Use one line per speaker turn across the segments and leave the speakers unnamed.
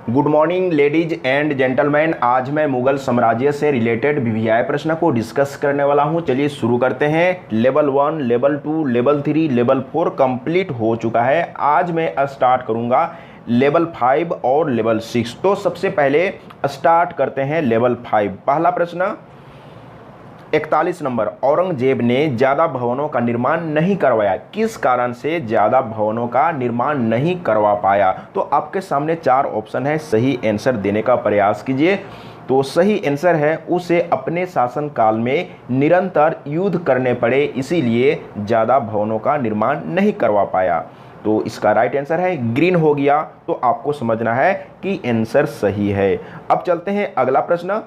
Good morning ladies and gentleman. आज मैं मुगल साम्राज्य से रिलेटेड वीवीआई प्रश्न को डिस्कस करने वाला हूं। चलिए शुरू करते हैं। Level 1, level 2, level 3, level 4 complete हो चुका है। आज मैं स्टार्ट करूंगा लेवल 5 और लेवल 6। तो सबसे पहले स्टार्ट करते हैं लेवल 5। पहला प्रश्न 41 नंबर, औरंगजेब ने ज़्यादा भवनों का निर्माण नहीं करवाया, किस कारण से ज़्यादा भवनों का निर्माण नहीं करवा पाया? तो आपके सामने 4 ऑप्शन है, सही आंसर देने का प्रयास कीजिए। तो सही आंसर है उसे अपने शासनकाल में निरंतर युद्ध करने पड़े, इसीलिए ज़्यादा भवनों का निर्माण नहीं करवा पाया। तो इसका राइट आंसर है ग्रीन हो गया। तो आपको समझना है कि आंसर सही है। अब चलते हैं अगला प्रश्न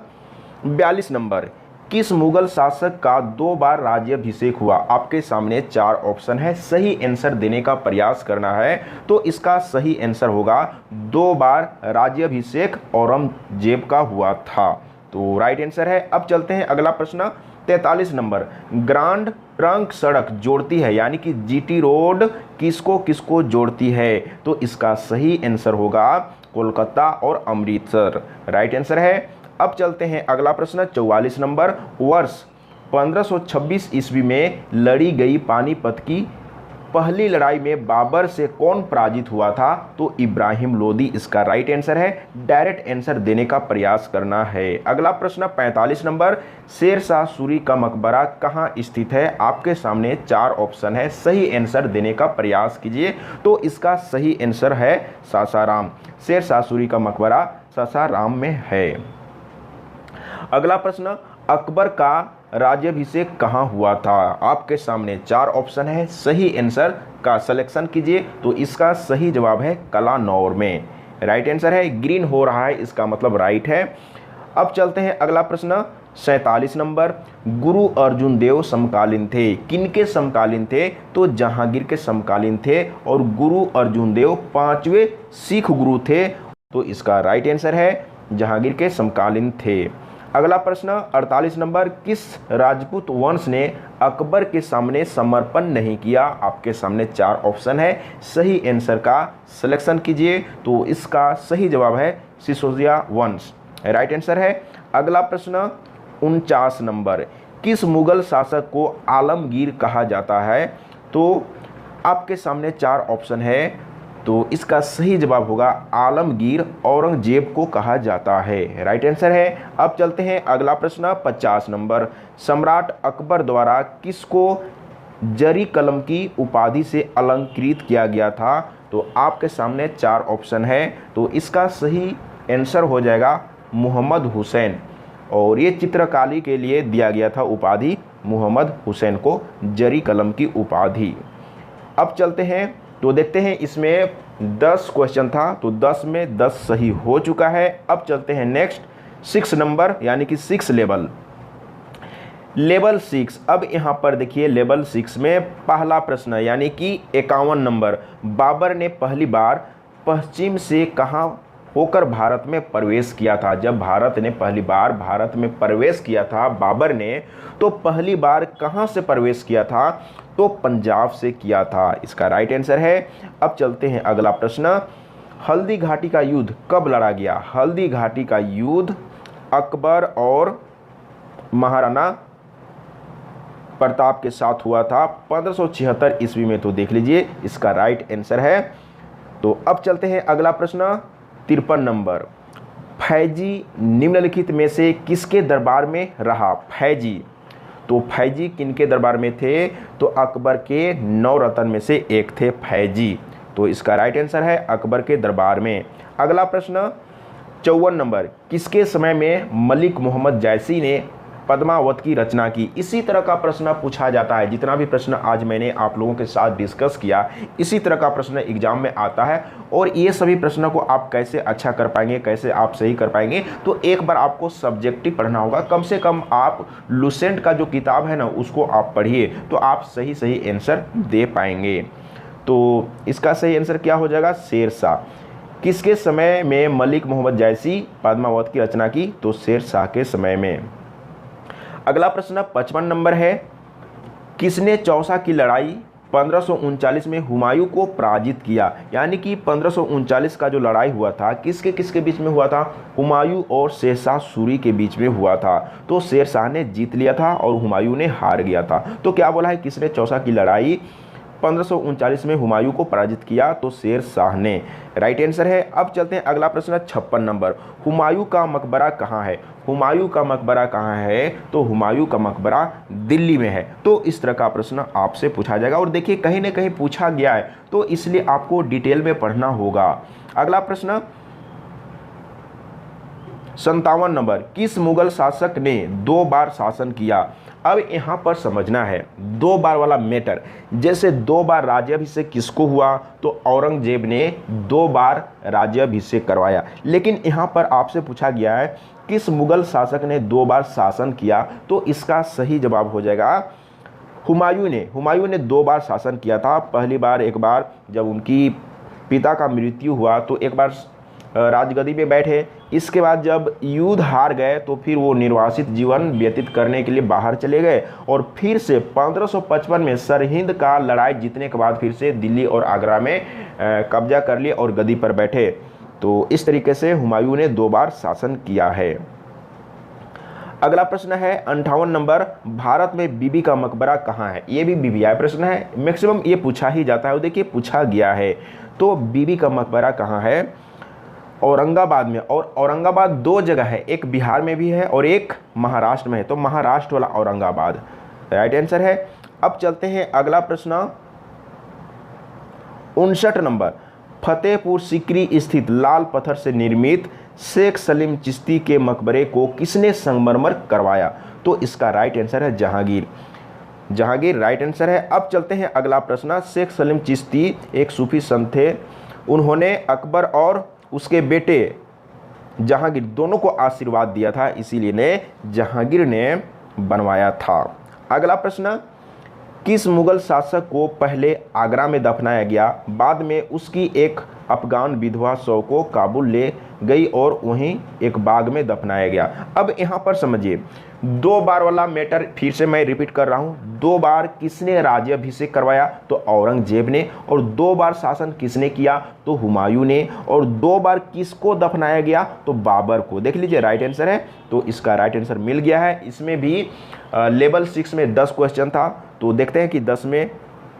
42 नंबर, किस मुगल शासक का 2 बार राज्याभिषेक हुआ? आपके सामने 4 ऑप्शन है, सही आंसर देने का प्रयास करना है। तो इसका सही आंसर होगा 2 बार राज्याभिषेक औरंगजेब का हुआ था। तो राइट आंसर है। अब चलते हैं अगला प्रश्न 43 नंबर, ग्रांड ट्रंक सड़क जोड़ती है, यानी कि जीटी रोड किसको किसको जोड़ती है? तो इसका सही आंसर होगा कोलकाता और अमृतसर। राइट आंसर है। अब चलते हैं अगला प्रश्न 44 नंबर, वर्ष 1526 ईस्वी में लड़ी गई पानीपत की पहली लड़ाई में बाबर से कौन पराजित हुआ था? तो इब्राहिम लोदी इसका राइट आंसर है। डायरेक्ट आंसर देने का प्रयास करना है। अगला प्रश्न 45 नंबर, शेर शाह सूरी का मकबरा कहाँ स्थित है? आपके सामने 4 ऑप्शन है, सही आंसर देने का प्रयास कीजिए। तो इसका सही आंसर है सासाराम। शेर शाह सूरी का मकबरा सासाराम में है। अगला प्रश्न, अकबर का राज्याभिषेक कहाँ हुआ था? आपके सामने 4 ऑप्शन है, सही आंसर का सिलेक्शन कीजिए। तो इसका सही जवाब है कलानौर में। राइट आंसर है, ग्रीन हो रहा है, इसका मतलब राइट है। अब चलते हैं अगला प्रश्न 47 नंबर, गुरु अर्जुन देव समकालीन थे, किनके समकालीन थे? तो जहांगीर के समकालीन थे और गुरु अर्जुन देव 5वें सिख गुरु थे। तो इसका राइट आंसर है जहांगीर के समकालीन थे। अगला प्रश्न 48 नंबर, किस राजपूत वंश ने अकबर के सामने समर्पण नहीं किया? आपके सामने 4 ऑप्शन है, सही आंसर का सिलेक्शन कीजिए। तो इसका सही जवाब है सिसोदिया वंश। राइट आंसर है। अगला प्रश्न 49 नंबर, किस मुगल शासक को आलमगीर कहा जाता है? तो आपके सामने 4 ऑप्शन है, तो इसका सही जवाब होगा आलमगीर औरंगजेब को कहा जाता है। राइट आंसर है। अब चलते हैं अगला प्रश्न 50 नंबर, सम्राट अकबर द्वारा किसको जरी कलम की उपाधि से अलंकृत किया गया था? तो आपके सामने 4 ऑप्शन है, तो इसका सही आंसर हो जाएगा मोहम्मद हुसैन। और ये चित्रकारी के लिए दिया गया था उपाधि, मोहम्मद हुसैन को जरी कलम की उपाधि। अब चलते हैं, तो देखते हैं इसमें 10 क्वेश्चन था, तो 10 में 10 सही हो चुका है। अब चलते हैं नेक्स्ट 6 नंबर, यानी कि 6 लेवल 6। अब यहाँ पर देखिए लेवल 6 में पहला प्रश्न यानी कि 51 नंबर, बाबर ने पहली बार पश्चिम से कहाँ होकर भारत में प्रवेश किया था? जब भारत ने पहली बार भारत में प्रवेश किया था बाबर ने, तो पहली बार कहाँ से प्रवेश किया था? तो पंजाब से किया था। इसका राइट आंसर है। अब चलते हैं अगला प्रश्न, हल्दी घाटी का युद्ध कब लड़ा गया? हल्दी घाटी का युद्ध अकबर और महाराणा प्रताप के साथ हुआ था 1576 ईस्वी में। तो देख लीजिए, इसका राइट आंसर है। तो अब चलते हैं अगला प्रश्न 53 नंबर, फैजी निम्नलिखित में से किसके दरबार में रहा? फैजी, तो फैजी किनके दरबार में थे? तो अकबर के 9 रत्न में से एक थे फैजी। तो इसका राइट आंसर है अकबर के दरबार में। अगला प्रश्न 54 नंबर, किसके समय में मलिक मोहम्मद जैसी ने पद्मावत की रचना की? इसी तरह का प्रश्न पूछा जाता है। जितना भी प्रश्न आज मैंने आप लोगों के साथ डिस्कस किया, इसी तरह का प्रश्न एग्जाम में आता है। और ये सभी प्रश्नों को आप कैसे अच्छा कर पाएंगे, कैसे आप सही कर पाएंगे, तो एक बार आपको सब्जेक्टिव पढ़ना होगा। कम से कम आप लुसेंट का जो किताब है ना, उसको आप पढ़िए, तो आप सही सही आंसर दे पाएंगे। तो इसका सही आंसर क्या हो जाएगा? शेर शाह। किसके समय में मलिक मोहम्मद जैसी पद्मावत की रचना की? तो शेर शाह के समय में। अगला प्रश्न 55 नंबर है, किसने चौसा की लड़ाई 1539 में हुमायूं को पराजित किया। यानी कि 1539 का जो लड़ाई हुआ था किसके किसके बीच में हुआ था? हुमायूं और शेरशाह सूरी के बीच में हुआ था। तो शेरशाह ने जीत लिया था और हुमायूं ने हार गया था। तो क्या बोला है, किसने चौसा की लड़ाई 1539 में हुमायूं को पराजित किया? तो शेर शाह ने। राइट आंसर है। अब चलते हैं अगला प्रश्न 56 नंबर। हुमायूं का मकबरा कहाँ है? हुमायूं का मकबरा कहाँ है? तो हुमायूं का मकबरा दिल्ली में है। तो इस तरह का प्रश्न आपसे पूछा जाएगा और देखिए कहीं ना कहीं पूछा गया है तो इसलिए आपको डिटेल में पढ़ना होगा। अगला प्रश्न 57 नंबर। किस मुगल शासक ने 2 बार शासन किया? अब यहाँ पर समझना है 2 बार वाला मैटर। जैसे 2 बार राज्याभिषेक किसको हुआ? तो औरंगजेब ने 2 बार राज्याभिषेक करवाया। लेकिन यहाँ पर आपसे पूछा गया है किस मुगल शासक ने 2 बार शासन किया? तो इसका सही जवाब हो जाएगा हुमायूं ने। हुमायूं ने 2 बार शासन किया था। पहली बार एक बार जब उनकी पिता का मृत्यु हुआ तो एक बार राजगद्दी पे बैठे। इसके बाद जब युद्ध हार गए तो फिर वो निर्वासित जीवन व्यतीत करने के लिए बाहर चले गए और फिर से 1555 में सरहिंद का लड़ाई जीतने के बाद फिर से दिल्ली और आगरा में कब्जा कर लिए और गद्दी पर बैठे। तो इस तरीके से हुमायूं ने 2 बार शासन किया है। अगला प्रश्न है 58 नंबर। भारत में बीबी का मकबरा कहाँ है? ये भी बीबीआई प्रश्न है, मैक्सिमम ये पूछा ही जाता है। देखिए पूछा गया है। तो बीबी का मकबरा कहाँ है? औरंगाबाद में। और औरंगाबाद 2 जगह है, एक बिहार में भी है और एक महाराष्ट्र में है। तो महाराष्ट्र वाला औरंगाबाद राइट आंसर है। अब चलते हैं अगला प्रश्न 59 नंबर। फतेहपुर सीकरी स्थित लाल पत्थर से निर्मित शेख सलीम चिश्ती के मकबरे को किसने संगमरमर करवाया? तो इसका राइट आंसर है जहांगीर। जहांगीर राइट आंसर है। अब चलते हैं अगला प्रश्न। शेख सलीम चिश्ती एक सूफी संत थे। उन्होंने अकबर और उसके बेटे जहांगीर दोनों को आशीर्वाद दिया था, इसीलिए ने जहांगीर ने बनवाया था। अगला प्रश्न किस मुगल शासक को पहले आगरा में दफनाया गया, बाद में उसकी एक अफगान विधवा शव को काबुल ले गई और वहीं एक बाग में दफनाया गया? अब यहाँ पर समझिए 2 बार वाला मैटर फिर से मैं रिपीट कर रहा हूँ। 2 बार किसने राज्याभिषेक करवाया? तो औरंगजेब ने। और 2 बार शासन किसने किया? तो हुमायूं ने। और 2 बार किसको दफनाया गया? तो बाबर को। देख लीजिए राइट आंसर है। तो इसका राइट आंसर मिल गया है। इसमें भी लेवल 6 में 10 क्वेश्चन था। तो देखते हैं कि 10 में,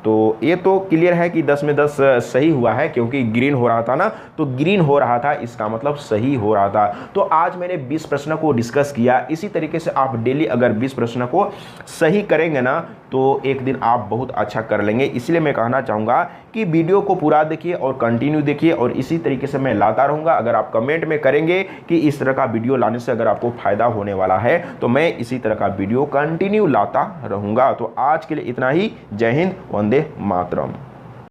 तो ये तो क्लियर है कि 10 में 10 सही हुआ है क्योंकि ग्रीन हो रहा था ना, तो ग्रीन हो रहा था इसका मतलब सही हो रहा था। तो आज मैंने 20 प्रश्न को डिस्कस किया। इसी तरीके से आप डेली अगर 20 प्रश्न को सही करेंगे ना तो एक दिन आप बहुत अच्छा कर लेंगे। इसलिए मैं कहना चाहूँगा कि वीडियो को पूरा देखिए और कंटिन्यू देखिए और इसी तरीके से मैं लाता रहूँगा। अगर आप कमेंट में करेंगे कि इस तरह का वीडियो लाने से अगर आपको फ़ायदा होने वाला है तो मैं इसी तरह का वीडियो कंटिन्यू लाता रहूँगा। तो आज के लिए इतना ही। जय हिंद, वंदे मातरम।